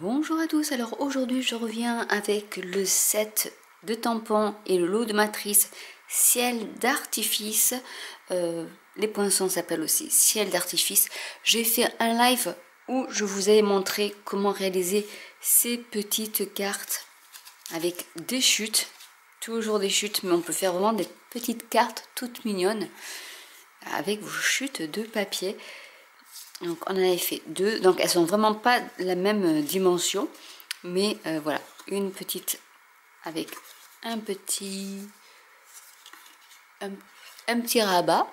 Bonjour à tous, alors aujourd'hui je reviens avec le set de tampons et le lot de matrices ciel d'artifice. Les poinçons s'appellent aussi ciel d'artifice. J'ai fait un live où je vous ai montré comment réaliser ces petites cartes avec des chutes, toujours des chutes, mais on peut faire vraiment des petites cartes toutes mignonnes avec vos chutes de papier. Donc on en avait fait deux, donc elles sont vraiment pas la même dimension, mais voilà, une petite avec un petit rabat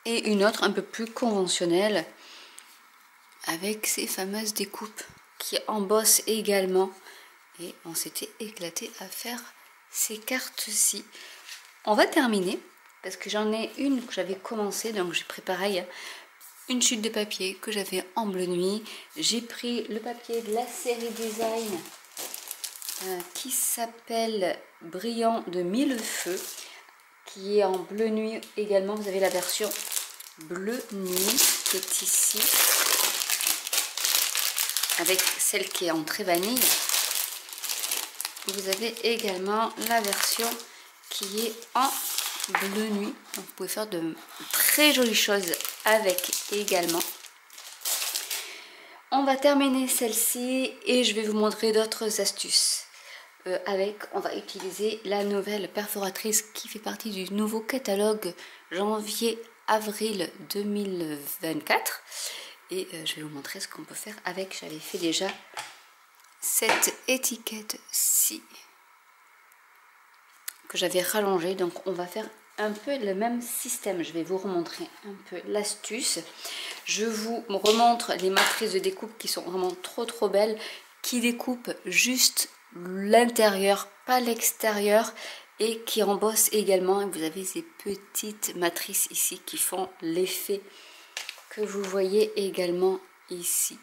et une autre un peu plus conventionnelle avec ces fameuses découpes qui embossent également, et on s'était éclaté à faire ces cartes-ci. On va terminer parce que j'en ai une que j'avais commencé, donc j'ai pris pareil une chute de papier que j'avais en bleu nuit. J'ai pris le papier de la série design qui s'appelle Brillant de Mille Feux, qui est en bleu nuit également. Vous avez la version bleu nuit qui est ici, avec celle qui est en très vanille. Vous avez également la version qui est en bleu nuit. Donc vous pouvez faire de très jolies choses avec également. On va terminer celle-ci et je vais vous montrer d'autres astuces. On va utiliser la nouvelle perforatrice qui fait partie du nouveau catalogue janvier-avril 2024. Et je vais vous montrer ce qu'on peut faire avec. J'avais fait déjà cette étiquette-ci que j'avais rallongée. Donc on va faire un peu le même système. Je vais vous remontrer un peu l'astuce. Je vous remontre les matrices de découpe qui sont vraiment trop belles, qui découpent juste l'intérieur, pas l'extérieur, et qui embossent également. Et vous avez ces petites matrices ici qui font l'effet que vous voyez également ici.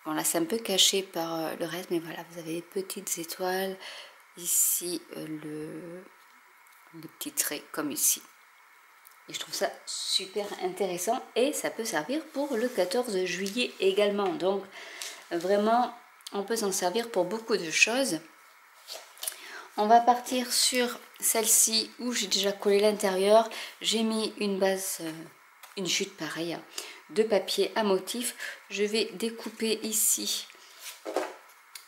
Bon, là c'est un peu caché par le reste, mais voilà, vous avez les petites étoiles ici, des petits traits comme ici. Et je trouve ça super intéressant, et ça peut servir pour le 14 juillet également. Donc vraiment on peut s'en servir pour beaucoup de choses. On va partir sur celle-ci où j'ai déjà collé l'intérieur. J'ai mis une base, une chute pareille de papier à motif. Je vais découper ici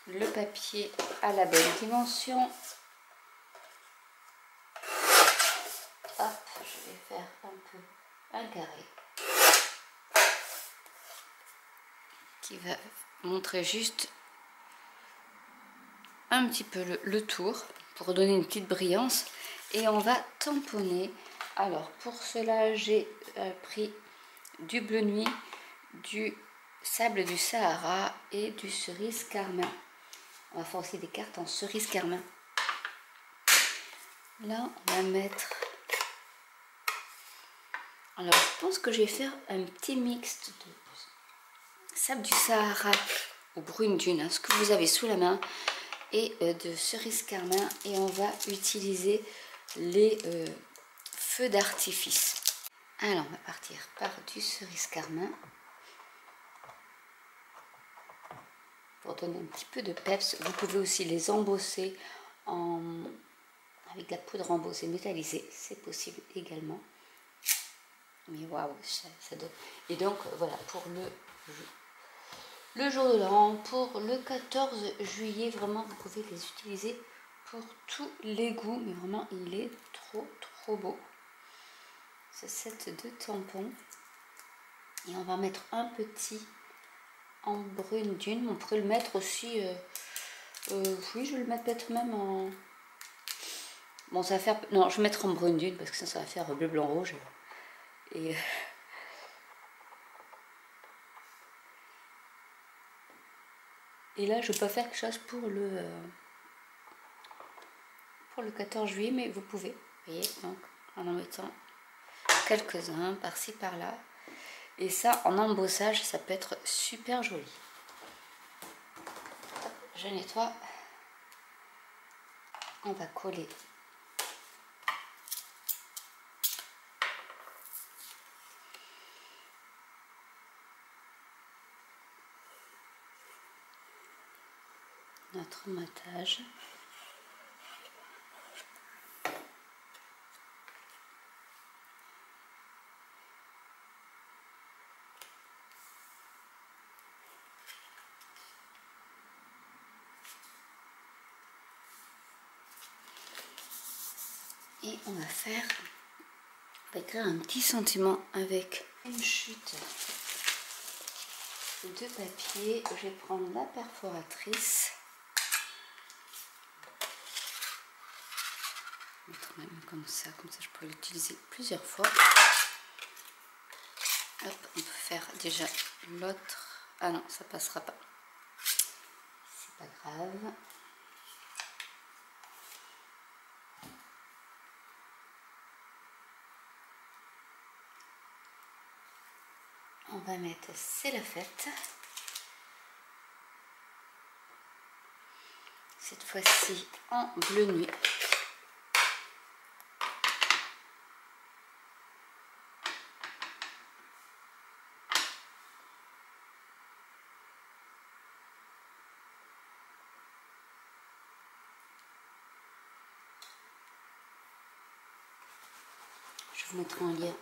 le papier à la bonne dimension. Hop, je vais faire un carré qui va montrer juste un petit peu le tour pour donner une petite brillance, et on va tamponner. Alors pour cela j'ai pris du bleu nuit, du sable du Sahara et du cerise carmin. On va faire aussi des cartes en cerise carmin. Là on va mettre, alors je pense que je vais faire un petit mix de sable du Sahara ou brune dune, hein, ce que vous avez sous la main, et de cerise carmin, et on va utiliser les feux d'artifice. Alors on va partir par du cerise carmin pour donner un petit peu de peps. Vous pouvez aussi les embosser avec de la poudre embossée métallisée, c'est possible également. Mais waouh, ça donne. Et donc voilà, pour le jour de l'an, pour le 14 juillet, vraiment vous pouvez les utiliser pour tous les goûts, mais vraiment il est trop beau ce set de tampons. Et on va mettre un petit en brune dune. On pourrait le mettre aussi, oui, je vais le mettre peut-être même en, bon ça va faire, non je vais mettre en brune dune parce que ça va faire bleu blanc rouge, et là je peux faire quelque chose pour le 14 juillet, mais vous pouvez, vous voyez, donc en mettant quelques-uns par-ci par-là, et ça en embossage ça peut être super joli. Je nettoie, on va coller notre matage. Et on va faire, on va écrire un petit sentiment avec une chute de papier. Je vais prendre la perforatrice, mettre même comme ça je peux l'utiliser plusieurs fois. Hop, on peut faire déjà l'autre. Ah non, ça passera pas, c'est pas grave. On va mettre C'est la fête. Cette fois-ci en bleu nuit. Je vous mettrai en lien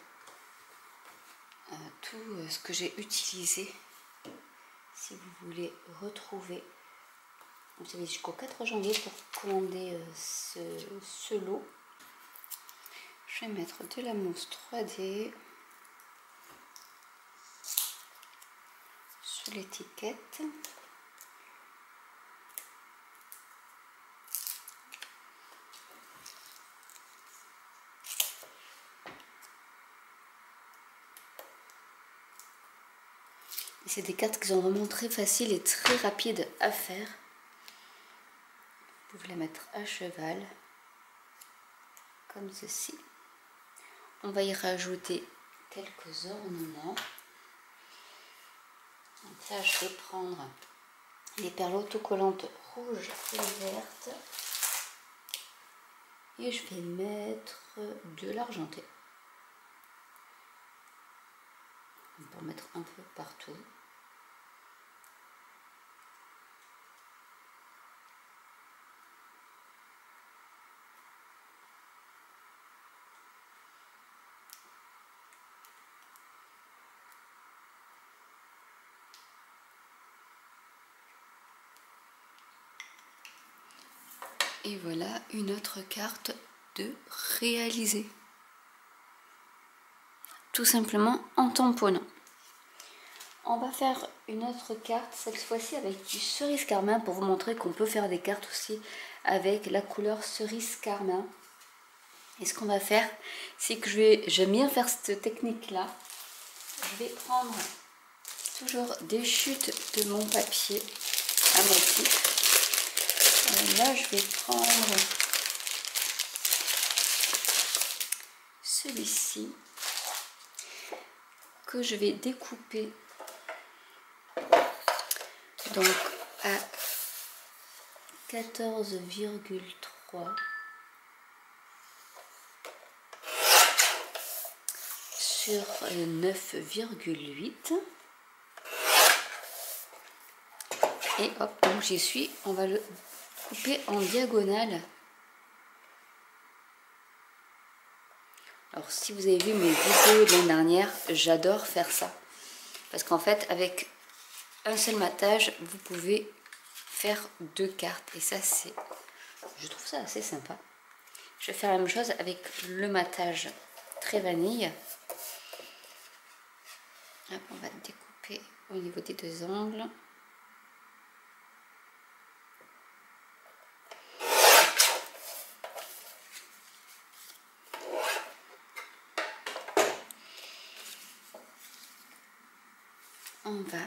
tout ce que j'ai utilisé si vous voulez retrouver. Vous avez jusqu'au 4 janvier pour commander ce lot. Je vais mettre de la mousse 3D sur l'étiquette. C'est des cartes qui sont vraiment très faciles et très rapides à faire. Vous pouvez la mettre à cheval, comme ceci. On va y rajouter quelques ornements. Donc là, je vais prendre les perles autocollantes rouges et vertes. Et je vais mettre de l'argenté. On peut en mettre un peu partout. Et voilà une autre carte de réaliser. Tout simplement en tamponnant. On va faire une autre carte, cette fois-ci avec du cerise carmin, pour vous montrer qu'on peut faire des cartes aussi avec la couleur cerise carmin. Et ce qu'on va faire, c'est que j'aime bien faire cette technique-là. Je vais prendre toujours des chutes de mon papier à motif. Là, je vais prendre celui-ci que je vais découper donc à 14,3 sur 9,8 et hop, donc j'y suis. On va le couper en diagonale. Alors si vous avez vu mes vidéos de l'année dernière, j'adore faire ça parce qu'en fait avec un seul matage vous pouvez faire deux cartes et ça je trouve ça assez sympa. Je vais faire la même chose avec le matage très vanille. Hop, on va découper au niveau des deux angles. On va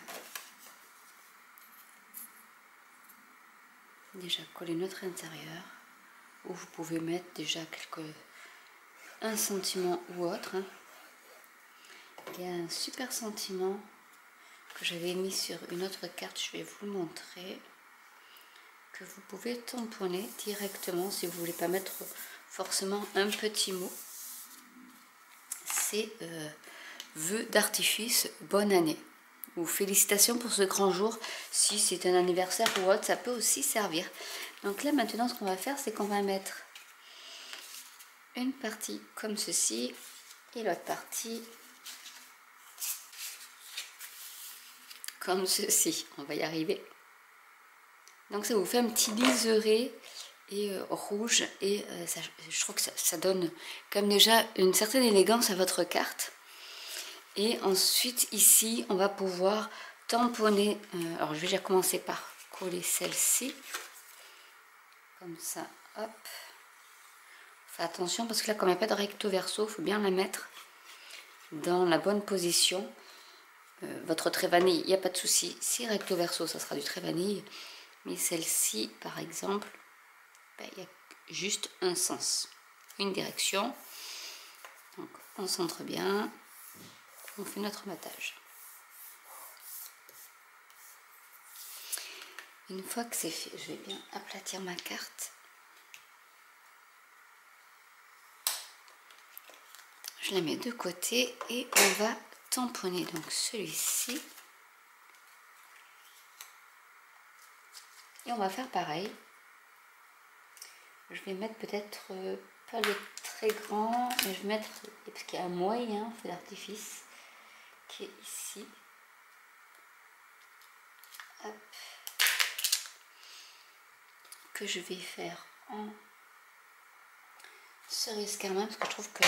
déjà coller notre intérieur, où vous pouvez mettre déjà un sentiment ou autre. Il y a un super sentiment que j'avais mis sur une autre carte, je vais vous le montrer, que vous pouvez tamponner directement si vous voulez pas mettre forcément un petit mot. C'est vœux d'artifice, bonne année. ou félicitations pour ce grand jour. Si c'est un anniversaire ou autre, ça peut aussi servir. Donc là maintenant ce qu'on va faire, c'est qu'on va mettre une partie comme ceci et l'autre partie comme ceci. On va y arriver. Donc ça vous fait un petit liseré et rouge et ça, je trouve que ça donne comme déjà une certaine élégance à votre carte. Et ensuite ici on va pouvoir tamponner. Alors je vais déjà commencer par coller celle-ci comme ça, hop. Faites attention parce que là comme il n'y a pas de recto verso, il faut bien la mettre dans la bonne position. Votre trait vanille, il n'y a pas de souci, si recto verso ça sera du trait vanille, mais celle-ci par exemple, ben, il y a juste un sens, une direction. Donc on centre bien, on fait notre matage. Une fois que c'est fait, je vais bien aplatir ma carte. Je la mets de côté et on va tamponner donc celui-ci. Et on va faire pareil. Je vais mettre peut-être pas le très grand, mais je vais mettre, parce qu'il y a un moyen feu d'artifice qui est ici. Hop. Que je vais faire en cerise carmin, parce que je trouve que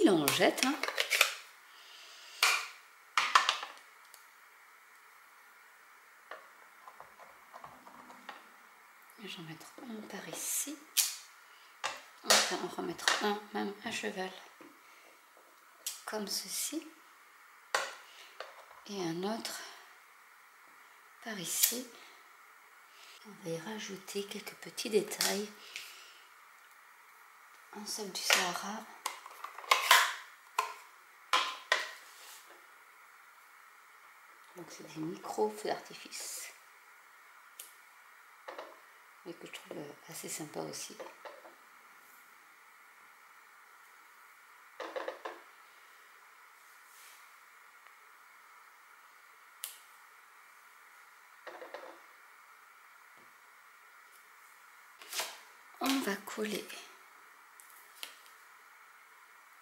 il en jette. Hein. J'en mettrai un par ici. Enfin, en remettre un même à cheval, comme ceci. Et un autre par ici. On va y rajouter quelques petits détails. Un sable du Sahara. Donc c'est des micro feux d'artifice. Mais que je trouve assez sympa aussi. On va coller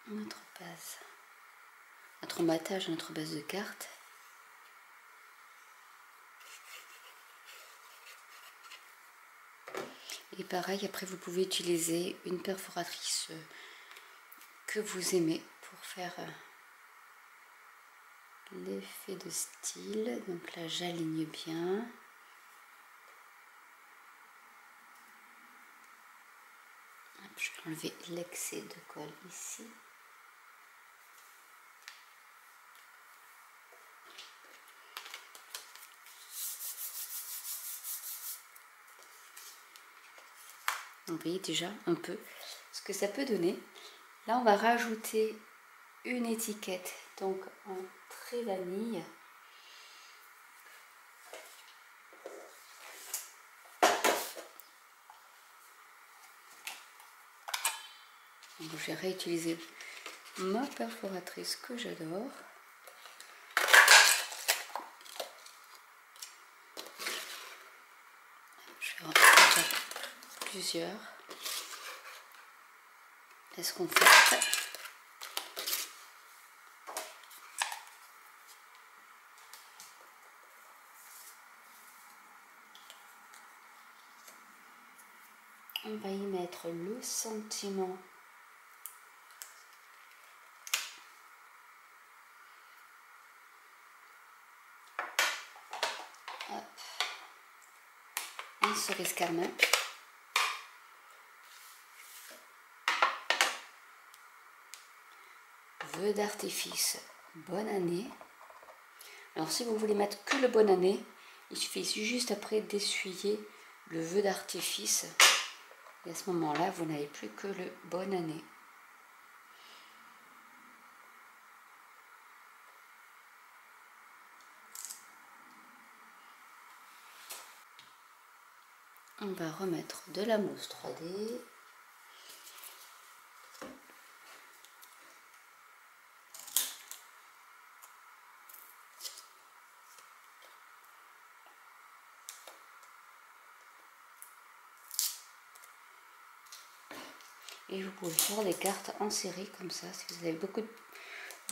notre base, notre matage, notre base de carte. Et pareil, après vous pouvez utiliser une perforatrice que vous aimez pour faire l'effet de style. Donc là j'aligne bien. Je vais enlever l'excès de colle ici. Vous voyez déjà un peu ce que ça peut donner. Là on va rajouter une étiquette, donc en trait vanille. Donc, je vais réutiliser ma perforatrice que j'adore. Je vais en faire plusieurs. Est-ce qu'on fait? On va y mettre le sentiment. Hop. Un cerise carmin. Vœux d'artifice, bonne année. Alors si vous voulez mettre que le bonne année, il suffit juste après d'essuyer le vœu d'artifice. Et à ce moment-là, vous n'avez plus que le bonne année. On va remettre de la mousse 3D. Et vous pouvez faire des cartes en série comme ça. Si vous avez beaucoup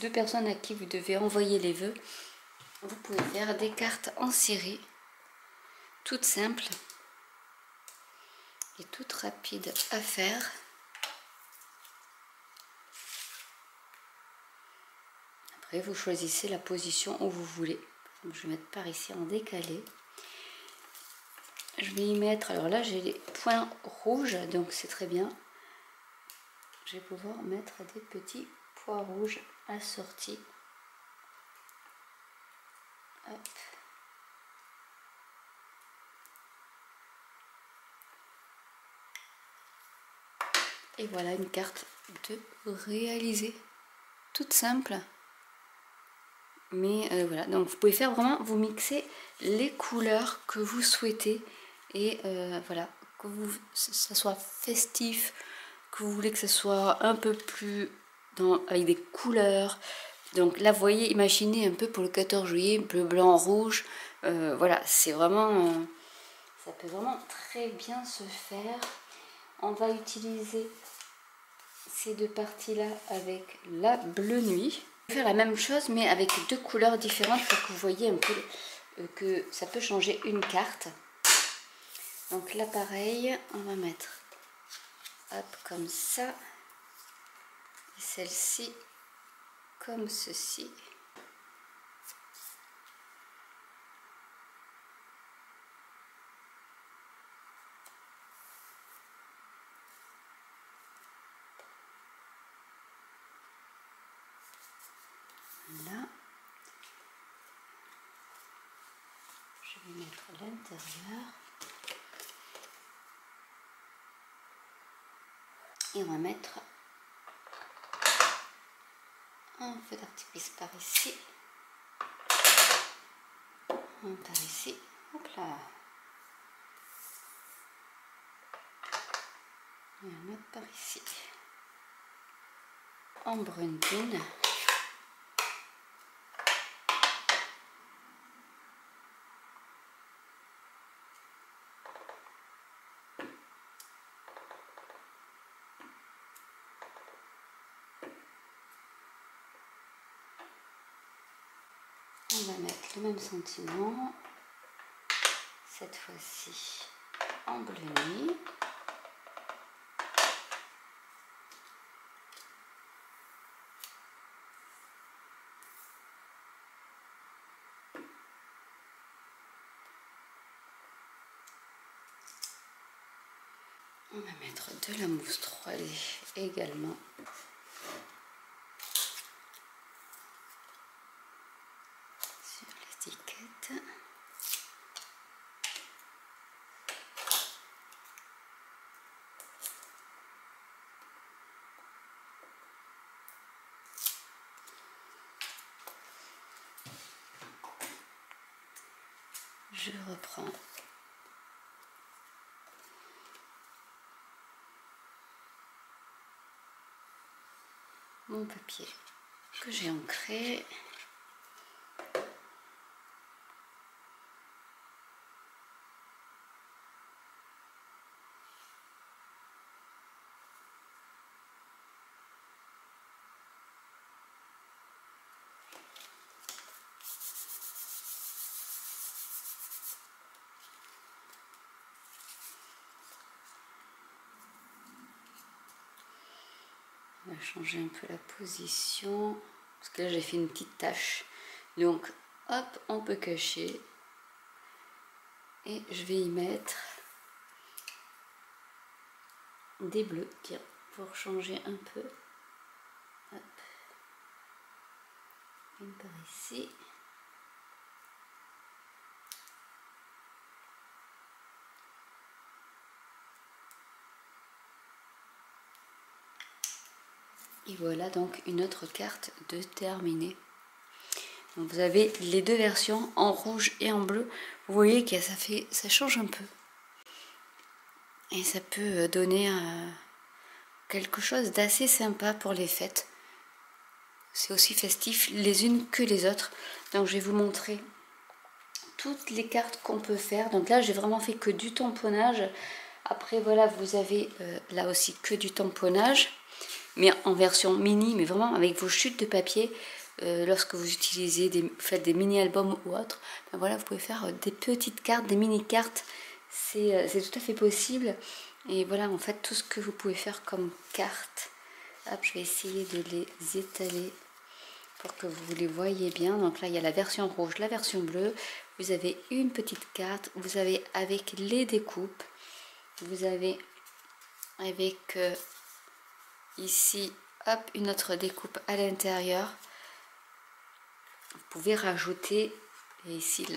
de personnes à qui vous devez envoyer les vœux, vous pouvez faire des cartes en série, toutes simples et toutes rapides à faire. Après, vous choisissez la position où vous voulez. Donc, je vais mettre par ici en décalé. Je vais y mettre, alors là j'ai les points rouges, donc c'est très bien. Je vais pouvoir mettre des petits points rouges assortis. Hop. Et voilà une carte de réaliser, toute simple. Mais voilà, donc vous pouvez faire vraiment, vous mixer les couleurs que vous souhaitez. Et voilà, que ça soit festif, que vous voulez que ce soit un peu plus avec des couleurs. Donc là, vous voyez, imaginez un peu pour le 14 juillet, bleu, blanc, rouge. Voilà, c'est vraiment... ça peut vraiment très bien se faire. On va utiliser ces deux parties-là avec la bleu nuit. On va faire la même chose, mais avec deux couleurs différentes pour que vous voyez un peu que ça peut changer une carte. Donc là, pareil, on va mettre hop, comme ça. Et celle-ci comme ceci. Là, je vais mettre l'intérieur. Et on va mettre un feu d'artifice par ici. Un par ici. Hop là. Et un autre par ici. En brune brune. On va mettre le même sentiment, cette fois-ci en bleu nuit. On va mettre de la mousse 3D également. Sur l'étiquette. Je reprends mon papier que j'ai ancré. On va changer un peu la position parce que là j'ai fait une petite tache, donc hop, on peut cacher et je vais y mettre des bleus, tiens, pour changer un peu. Hop. Une par ici. Et voilà donc une autre carte de terminée. Donc vous avez les deux versions en rouge et en bleu. Vous voyez que ça change un peu. Et ça peut donner quelque chose d'assez sympa pour les fêtes. C'est aussi festif les unes que les autres. Donc je vais vous montrer toutes les cartes qu'on peut faire. Donc là j'ai vraiment fait que du tamponnage. Après voilà, vous avez là aussi que du tamponnage, mais en version mini, mais vraiment avec vos chutes de papier. Lorsque vous utilisez faites des mini-albums ou autre, ben voilà, vous pouvez faire des petites cartes, des mini-cartes. C'est tout à fait possible. Et voilà, en fait, tout ce que vous pouvez faire comme cartes. Hop, je vais essayer de les étaler pour que vous les voyez bien. Donc là, il y a la version rouge, la version bleue. Vous avez une petite carte. Vous avez avec les découpes. Vous avez avec ici, hop, une autre découpe à l'intérieur. Vous pouvez rajouter, et ici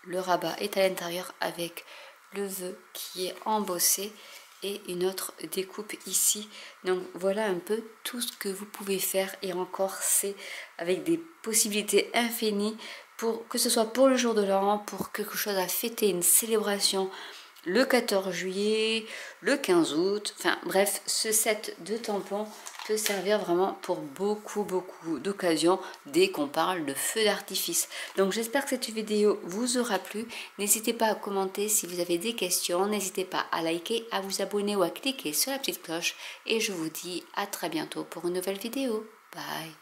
le rabat est à l'intérieur avec le vœu qui est embossé et une autre découpe ici. Donc voilà un peu tout ce que vous pouvez faire, et encore c'est avec des possibilités infinies, pour que ce soit pour le jour de l'an, pour quelque chose à fêter, une célébration le 14 juillet, le 15 août, enfin bref, ce set de tampons peut servir vraiment pour beaucoup d'occasions dès qu'on parle de feux d'artifice. Donc j'espère que cette vidéo vous aura plu. N'hésitez pas à commenter si vous avez des questions, n'hésitez pas à liker, à vous abonner ou à cliquer sur la petite cloche, et je vous dis à très bientôt pour une nouvelle vidéo. Bye.